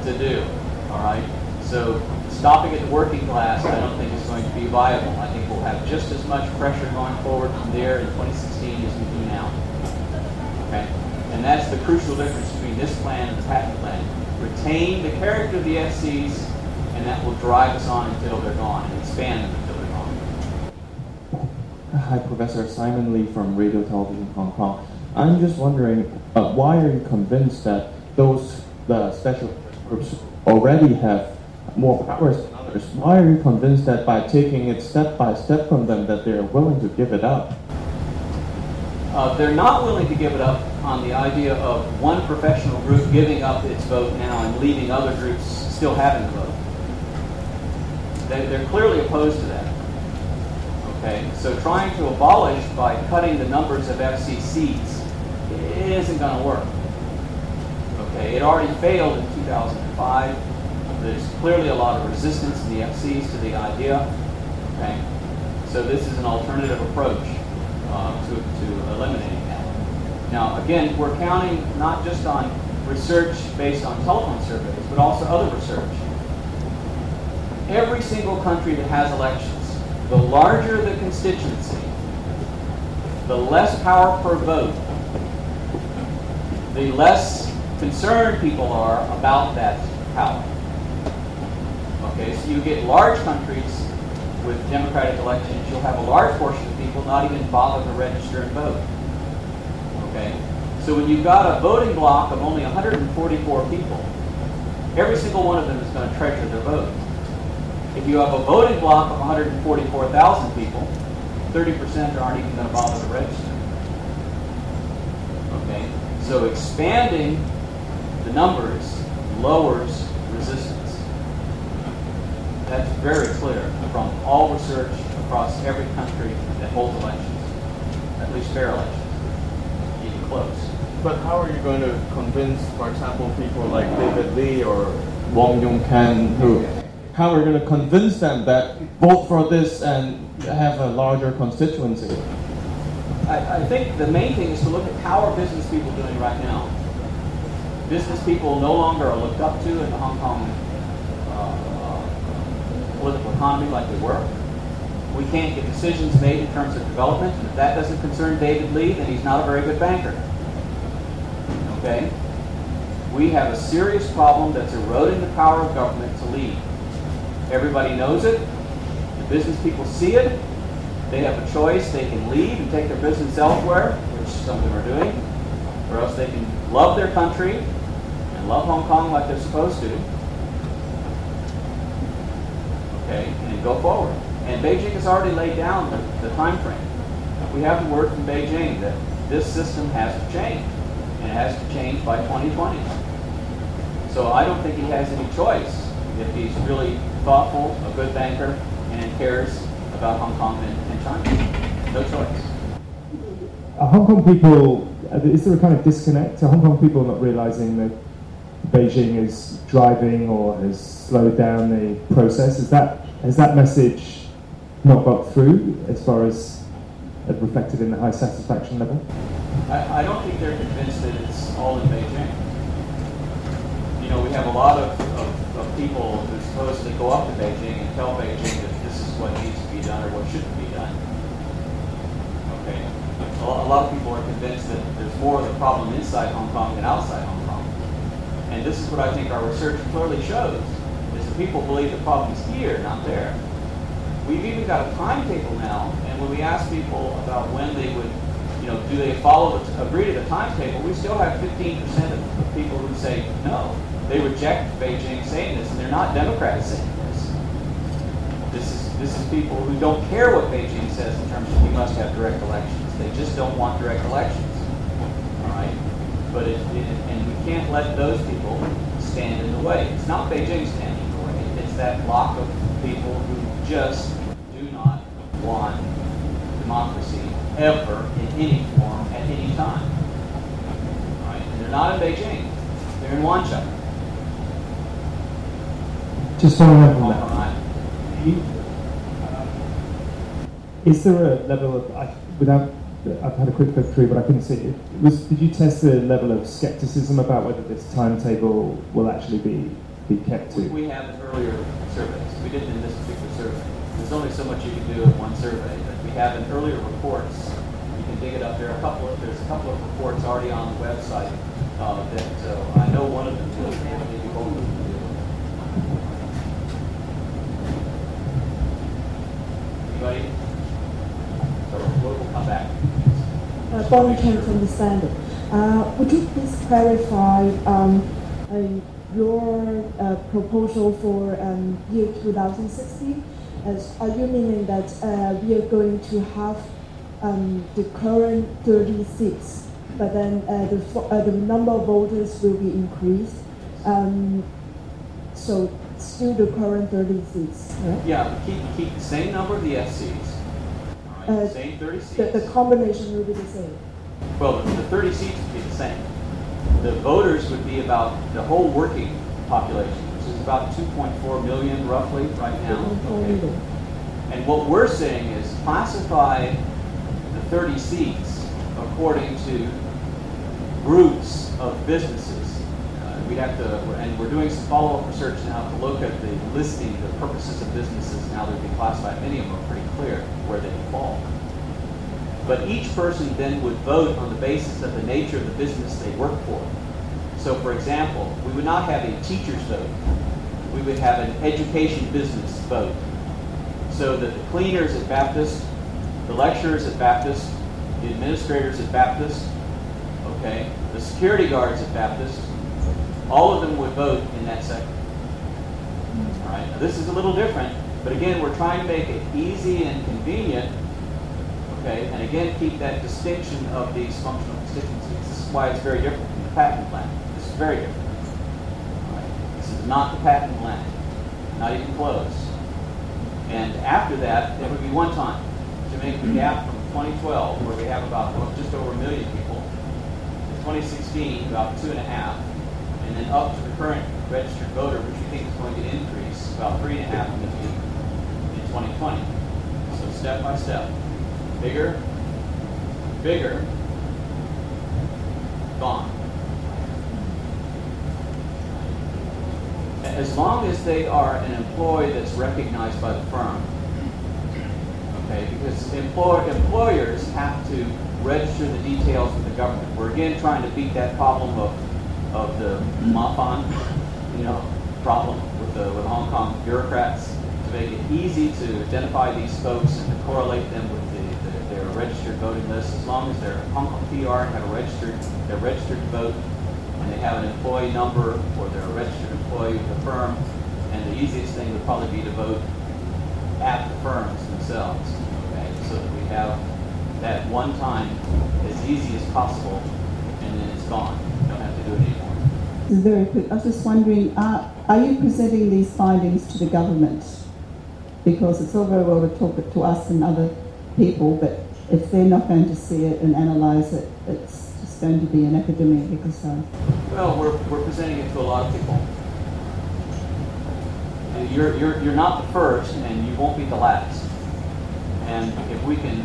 to do, all right? So stopping at the working class, I don't think is going to be viable. I think we'll have just as much pressure going forward from there in 2016 as we do now, okay? And that's the crucial difference between this plan and the patent plan. Retain the character of the FCs, and that will drive us on until they're gone, and expand them until they're gone. Hi, Professor Simon Lee from Radio Television Hong Kong. I'm just wondering, why are you convinced that the special groups already have more powers than others? Why are you convinced that by taking it step by step from them that they're willing to give it up? They're not willing to give it up on the idea of one professional group giving up its vote now and leaving other groups still having the vote. They're clearly opposed to that. Okay, so trying to abolish by cutting the numbers of FC seats isn't going to work. Okay, it already failed in 2005. There's clearly a lot of resistance in the FCs to the idea. Okay, so this is an alternative approach to eliminating that. Now, again, we're counting not just on research based on telephone surveys, but also other research. Every single country that has elections, the larger the constituency, the less power per vote, the less concerned people are about that power. Okay, so you get large countries with democratic elections, you'll have a large portion of people not even bother to register and vote. Okay, so when you've got a voting block of only 144 people, every single one of them is going to treasure their vote. If you have a voting block of 144,000 people, 30% aren't even going to bother to register. Okay, so expanding the numbers lowers resistance. That's very clear from all research across every country that holds elections, at least fair elections, even close. But how are you going to convince, for example, people like David Lee or Wong Yong-kan, how are you going to convince them that vote for this and have a larger constituency? I think the main thing is to look at how are business people doing right now. Business people no longer are looked up to in the Hong Kong political economy like they were. We can't get decisions made in terms of development, and if that doesn't concern David Lee, then he's not a very good banker. Okay? We have a serious problem that's eroding the power of government to lead. Everybody knows it. The business people see it. They have a choice. They can leave and take their business elsewhere, which some of them are doing, or else they can love their country and love Hong Kong like they're supposed to. Okay, and go forward. And And Beijing has already laid down the time frame. We have the word from Beijing that this system has to change, and it has to change by 2020. So I don't think he has any choice if he's really thoughtful, a good banker, and cares about Hong Kong and China. No choice. Hong Kong people, is there a kind of disconnect? Are Hong Kong people not realizing that Beijing is driving or has slowed down the process? Has that message not got through as far as reflected in the high satisfaction level? I don't think they're convinced that it's all in Beijing. You know, we have a lot of people who supposedly go up to Beijing and tell Beijing that this is what needs to be done or what shouldn't be done. Okay. A lot of people are convinced that there's more of the problem inside Hong Kong than outside Hong Kong. And this is what I think our research clearly shows, is that people believe the problem's here, not there. We've even got a timetable now, and when we ask people about when they would, do they agree to the timetable, we still have 15% of people who say no. They reject Beijing saying this, and they're not Democrats saying this. This is people who don't care what Beijing says in terms of we must have direct elections. They just don't want direct elections. All right? But and we can't let those people stand in the way. It's not Beijing standing in the way. It's that block of people who just do not want democracy ever in any form at any time. All right? And they're not in Beijing. They're in Wanchai. Just following up on that. Is there a level of, I've had a quick look through, but I couldn't see it. Did you test the level of skepticism about whether this timetable will actually be kept to? We have in earlier surveys. We didn't in this particular survey. There's only so much you can do in one survey, but we have in earlier reports. You can dig it up there. There's a couple of reports already on the website that I know one of them deals with it. Maybe both of them deal with it. Anybody? So we'll come back. Bonnie Chen from the Standard. Would you please clarify your proposal for year 2016? Are you meaning that we are going to have the current 30 seats, but then the number of voters will be increased? So still the current 30 seats, right? Yeah, keep the same number of the FCs. Same 30 seats. The combination will be the same. Well, the 30 seats would be the same. The voters would be about the whole working population, which is about 2.4 million roughly right now. Okay. And what we're saying is classify the 30 seats according to groups of businesses. We'd have to, and we're doing some follow-up research now to look at the listing, the purposes of businesses now that we classify. Many of them are pretty clear where they fall. But each person then would vote on the basis of the nature of the business they work for. So for example, we would not have a teacher's vote. We would have an education business vote. So that the cleaners at Baptist, the lecturers at Baptist, the administrators at Baptist, okay, the security guards at Baptist, all of them would vote in that sector. All right. Now, this is a little different, but again, we're trying to make it easy and convenient, okay, and again, keep that distinction of these functional constituencies. This is why it's very different from the patent plan. This is very different. All right. This is not the patent plan, not even close. And after that, there would be one time to make the gap from 2012, where we have about just over 1 million people, to 2016, about 2.5, and then up to the current registered voter, which we think is going to increase about 3.5 million in 2020. So step by step, bigger, bigger, gone. As long as they are an employee that's recognized by the firm, okay, because employers have to register the details with the government. We're again trying to beat that problem of the MAFAN, problem with Hong Kong bureaucrats, to make it easy to identify these folks and to correlate them with their registered voting list. As long as they're Hong Kong PR and have they're registered to vote, and they have an employee number, or they're a registered employee with the firm, and the easiest thing would probably be to vote at the firms themselves, okay? So that we have that one time as easy as possible, and then it's gone. You don't have to do it anymore. Very quick. I was just wondering, are you presenting these findings to the government? Because it's all very well to talk it to us and other people, but if they're not going to see it and analyse it, it's just going to be an academic exercise. Well, we're presenting it to a lot of people. You're not the first, and you won't be the last. And if we can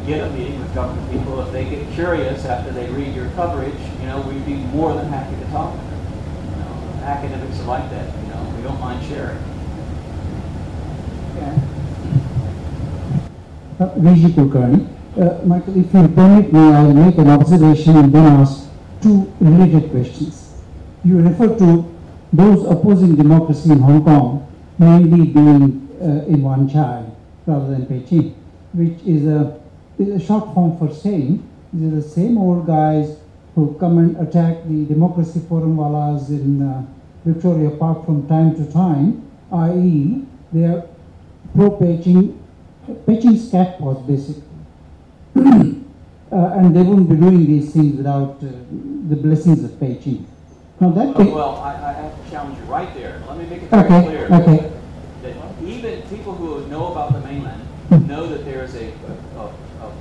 get a meeting with government people, if they get curious after they read your coverage, we'd be more than happy to talk to them. Academics are like that. We don't mind sharing. Yeah. Vijay Kulkarni. Michael, if you permit me, I'll make an observation and then ask two related questions. You refer to those opposing democracy in Hong Kong mainly being in Wan Chai rather than Beijing, which is a short form for saying these are the same old guys who come and attack the Democracy Forum Walas in Victoria Park from time to time, i.e. they are pro-Beijing, Beijing's catpaws basically. And they wouldn't be doing these things without the blessings of Beijing. Now that well, I have to challenge you right there. Let me make it very clear that even people who know about the mainland know that there is a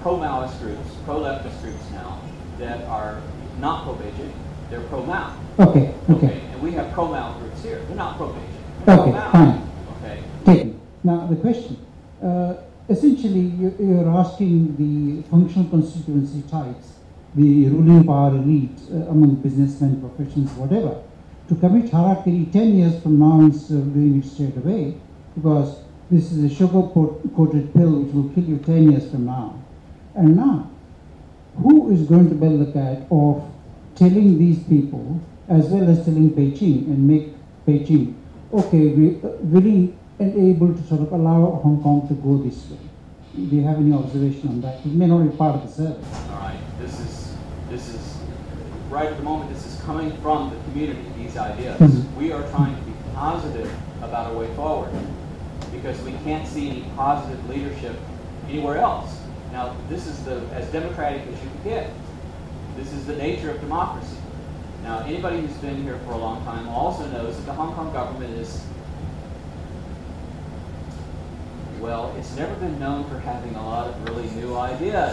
pro-Maoist groups, pro-leftist groups now that are not pro-Beijing. They're pro-Mao. Okay. And we have pro-Mao groups here. They're not pro-Beijing. Okay, fine. Okay. Taken. Now the question. Essentially, you're asking the functional constituency types, the ruling power elite among businessmen, professions, whatever, to commit harakiri 10 years from now instead of doing it straight away, because this is a sugar-coated pill which will kill you 10 years from now. And now, who is going to bell the cat of telling these people, as well as telling Beijing, and make Beijing, okay, we're willing and able to sort of allow Hong Kong to go this way? Do you have any observation on that? It may not be part of the service. All right. This is right at the moment. This is coming from the community. These ideas. We are trying to be positive about a way forward because we can't see any positive leadership anywhere else. Now, this is as democratic as you can get. This is the nature of democracy. Now, anybody who's been here for a long time also knows that the Hong Kong government is, well, it's never been known for having a lot of really new ideas,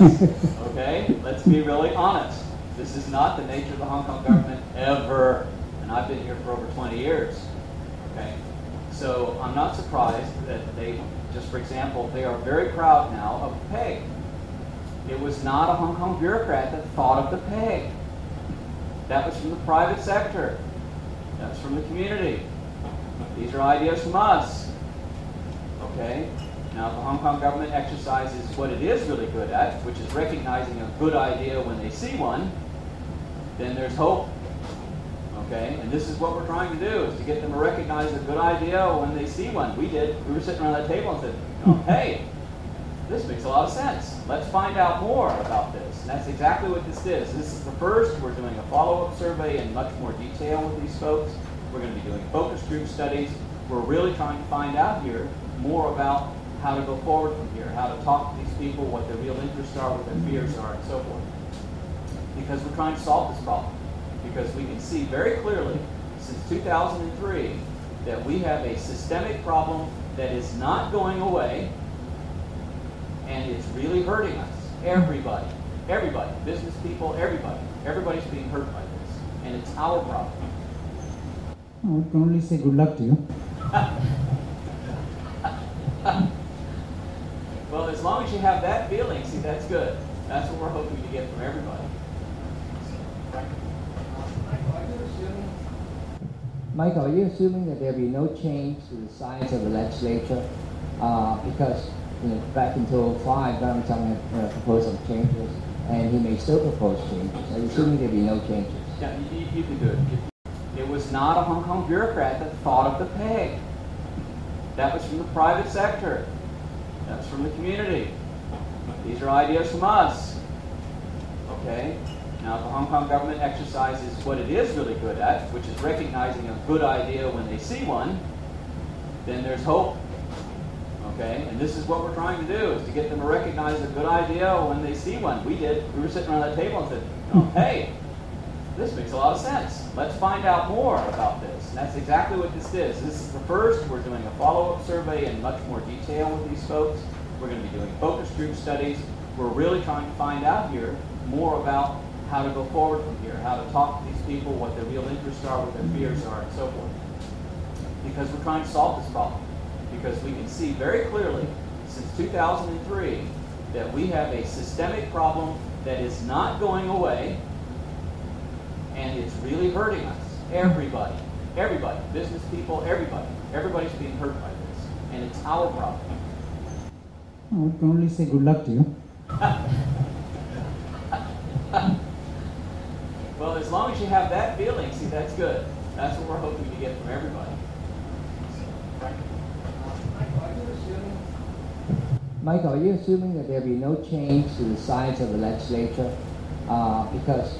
okay? Let's be really honest. This is not the nature of the Hong Kong government ever, and I've been here for over 20 years, okay? So I'm not surprised that just for example, they are very proud now of the peg. It was not a Hong Kong bureaucrat that thought of the peg. That was from the private sector. That's from the community. These are ideas from us, okay? Now, the Hong Kong government exercises what it is really good at, which is recognizing a good idea when they see one, then there's hope. Okay? And this is what we're trying to do, is to get them to recognize a good idea when they see one. We were sitting around that table and said, hey, this makes a lot of sense. Let's find out more about this. And that's exactly what this is. This is the first. We're doing a follow-up survey in much more detail with these folks. We're going to be doing focus group studies. We're really trying to find out here more about how to go forward from here, how to talk to these people, what their real interests are, what their fears are, and so forth. Because we're trying to solve this problem. Because we can see very clearly, since 2003, that we have a systemic problem that is not going away, and it's really hurting us. Everybody, business people, everybody's being hurt by this, and it's our problem. I can only say good luck to you. Well, as long as you have that feeling, see, that's good. That's what we're hoping to get from everybody. Michael, are you assuming that there will be no change to the size of the legislature? Because back in 2005, Donald Trump had proposed some changes, and he may still propose changes. Are you assuming there will be no changes? Yeah, you can do it. It was not a Hong Kong bureaucrat that thought of the peg. That was from the private sector. That's from the community. These are ideas from us. Okay? Now, the Hong Kong government exercises what it is really good at, which is recognizing a good idea when they see one, then there's hope. Okay, and this is what we're trying to do, is to get them to recognize a good idea when they see one. We did. We were sitting around that table and said, oh, hey, this makes a lot of sense. Let's find out more about this. And that's exactly what this is. This is the first. We're doing a follow-up survey in much more detail with these folks. We're going to be doing focus group studies. We're really trying to find out here more about how to go forward from here, how to talk to these people, what their real interests are, what their fears are, and so forth. Because we're trying to solve this problem. Because we can see very clearly since 2003 that we have a systemic problem that is not going away, and it's really hurting us. Everybody, business people, everybody's being hurt by this, and it's our problem. Oh, I can only say good luck to you. Well, as long as you have that feeling, see, that's good. That's what we're hoping to get from everybody. Michael, are you assuming that there will be no change to the size of the legislature? Because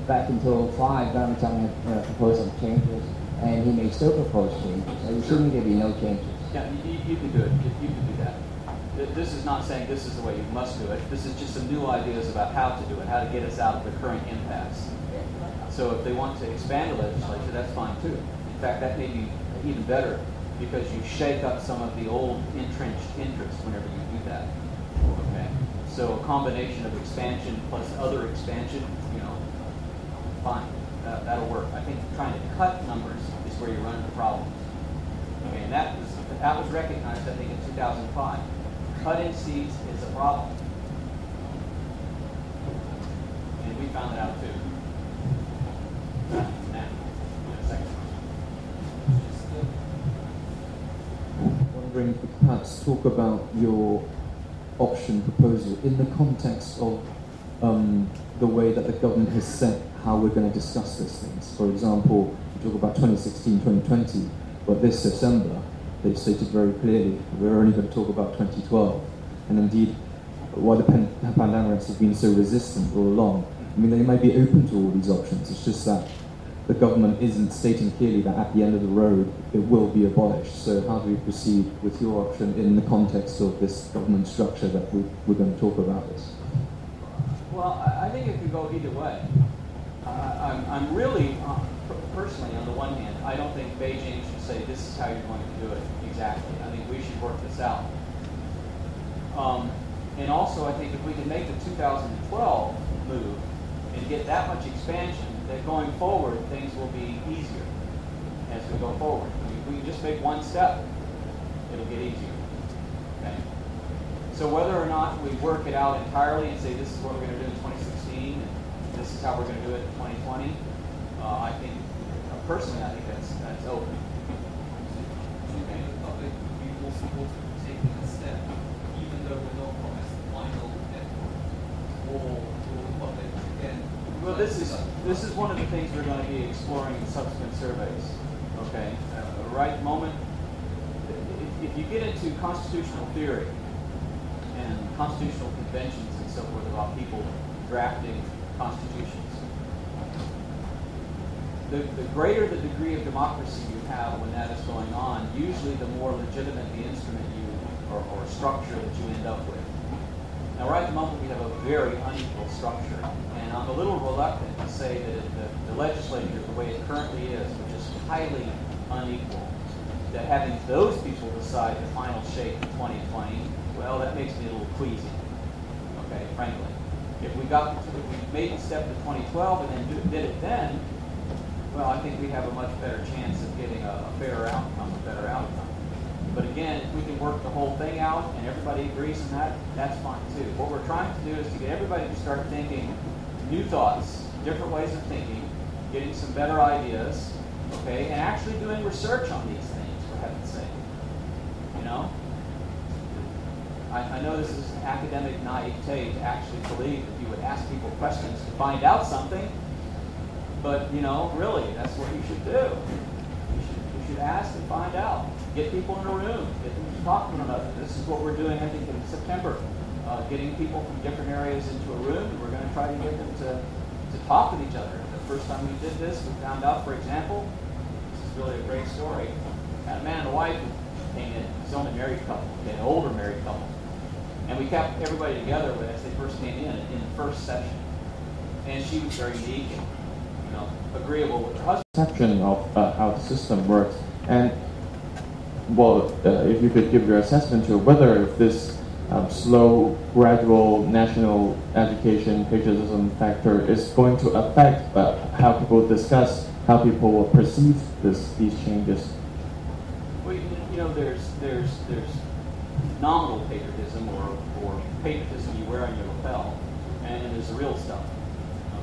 back in 2005, Donald Trump had proposed some changes, and he may still propose changes. Are you assuming there will be no changes? Yeah, you can do it. You can do that. This is not saying this is the way you must do it. This is just some new ideas about how to do it, how to get us out of the current impasse. So if they want to expand the legislature, that's fine too. In fact, that may be even better, because you shake up some of the old entrenched interests whenever you do that. Okay? So a combination of expansion plus other expansion, fine. That'll work. I think trying to cut numbers is where you run into problems. Okay, and that was recognized, I think, in 2005. Cutting seats is a problem. And we found that out too. Wondering if we could perhaps talk about your option proposal in the context of the way that the government has set how we're going to discuss these things. For example, we talk about 2016, 2020, but this December they stated very clearly we're only going to talk about 2012. And indeed, why the pandemics have been so resistant all along. I mean, they might be open to all these options. It's just that the government isn't stating clearly that at the end of the road it will be abolished. So how do we proceed with your option in the context of this government structure that we're going to talk about this? Well, I think it could go either way. I'm really, personally, on the one hand, I don't think Beijing should say this is how you're going to do it exactly. I think we should work this out. And also, I think if we can make the 2012 move and get that much expansion, that going forward, things will be easier as we go forward. If we can just make one step, it'll get easier. Okay? So whether or not we work it out entirely and say this is what we're going to do in 2016, and this is how we're going to do it in 2020, I think, personally, I think that's open. Do you think the public would be more supportive of taking a step, even though we're not promised the final endpoint, or will the public again? Well, this is one of the things we're going to be exploring in subsequent surveys. Okay, right at the moment, if you get into constitutional theory and constitutional conventions and so forth about people drafting constitutions, the greater the degree of democracy you have when that is going on, usually the more legitimate the instrument or structure that you end up with. Now, right at the moment, we have a very unequal structure, and I'm a little reluctant to say that the legislature, the way it currently is, which is highly unequal, that having those people decide the final shape of 2020, well, that makes me a little queasy, okay, frankly. If we made the step to 2012 and then did it then, well, I think we have a much better chance of getting a fairer outcome, a better outcome. But again, if we can work the whole thing out and everybody agrees on that, that's fine too. What we're trying to do is to get everybody to start thinking new thoughts, different ways of thinking, getting some better ideas, okay, and actually doing research on these things, for heaven's sake. I know this is an academic naivete to actually believe that you would ask people questions to find out something, but, really, that's what you should do. You should ask and find out. Get people in a room. Get them to talk to one another. This is what we're doing, I think, in September. Getting people from different areas into a room, and we're going to try to get them to talk with each other. The first time we did this, we found out, for example, this is really a great story, a man and a wife who came in She's only a married couple, okay, an older married couple. And we kept everybody together as they first came in the first session. And she was very unique and, agreeable with her husband. Perception of how the system works. And, well, if you could give your assessment to whether if this slow, gradual national education patriotism factor is going to affect how people discuss, how people will perceive these changes. Well, there's nominal patriotism or patriotism you wear on your lapel, and then there's the real stuff.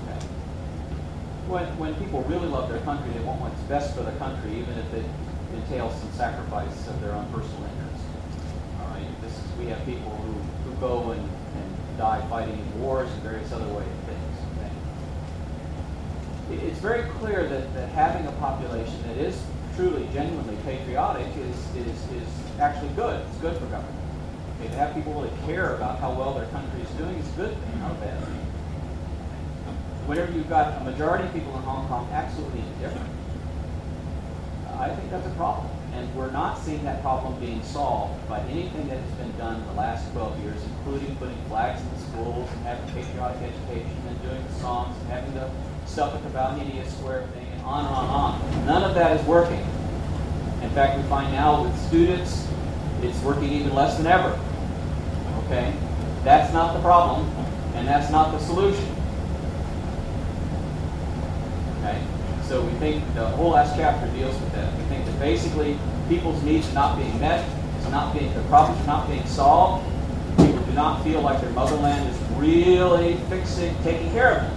Okay. When people really love their country, they want what's best for the country, even if it entails some sacrifice of their own personal interests. All right. We have people who go and die fighting in wars and various other things. Okay. It's very clear that having a population that is truly, genuinely patriotic is actually good. It's good for government. Okay, to have people really care about how well their country is doing is a good thing, not a bad thing. Whenever you've got a majority of people in Hong Kong absolutely indifferent, I think that's a problem. And we're not seeing that problem being solved by anything that has been done in the last 12 years, including putting flags in the schools and having patriotic education and doing the songs and having the stuff at the Valhalla Square thing and on and on and on. None of that is working. In fact, we find now with students, it's working even less than ever. Okay? That's not the problem, and that's not the solution. Okay? So we think the whole last chapter deals with that. We think that basically people's needs are not being met, the problems are not being solved. People do not feel like their motherland is really taking care of them.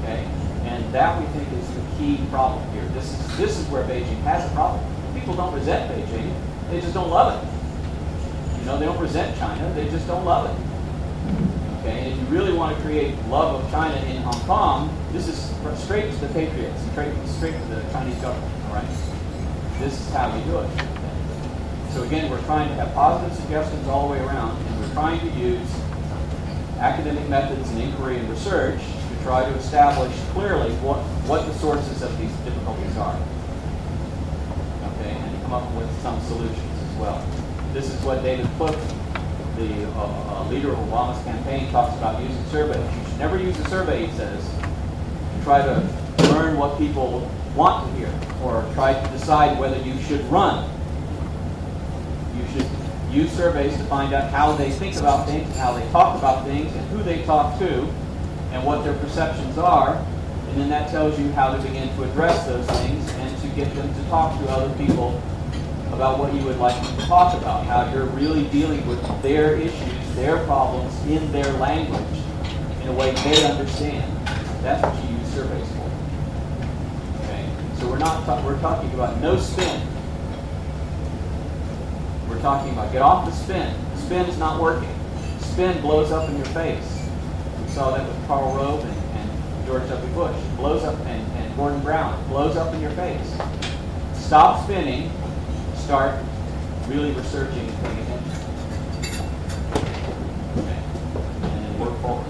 Okay? And that we think is the key problem here. This is where Beijing has a problem. People don't resent Beijing, they just don't love it. They don't resent China, they just don't love it. Okay, and if you really want to create love of China in Hong Kong, this is straight to the patriots, straight to the Chinese government, all right? This is how you do it. So again, we're trying to have positive suggestions all the way around, and we're trying to use academic methods and inquiry and research to try to establish clearly what the sources of these difficulties are. Okay, and to come up with some solutions as well. This is what David Cook, the leader of Obama's campaign, talks about using surveys. You should never use a survey, he says, to try to learn what people want to hear or try to decide whether you should run. You should use surveys to find out how they think about things, and how they talk about things, and who they talk to, and what their perceptions are, and then that tells you how to begin to address those things and to get them to talk to other people about what you would like them to talk about, how you're really dealing with their issues, their problems in their language in a way they understand. That's what you use surveys for. Okay? So we're talking about no spin. We're talking about get off the spin. The spin is not working. Spin blows up in your face. We saw that with Karl Rove and George W. Bush. It blows up, and Gordon Brown. It blows up in your face. Stop spinning. Start really researching and paying attention. Okay? And then work forward.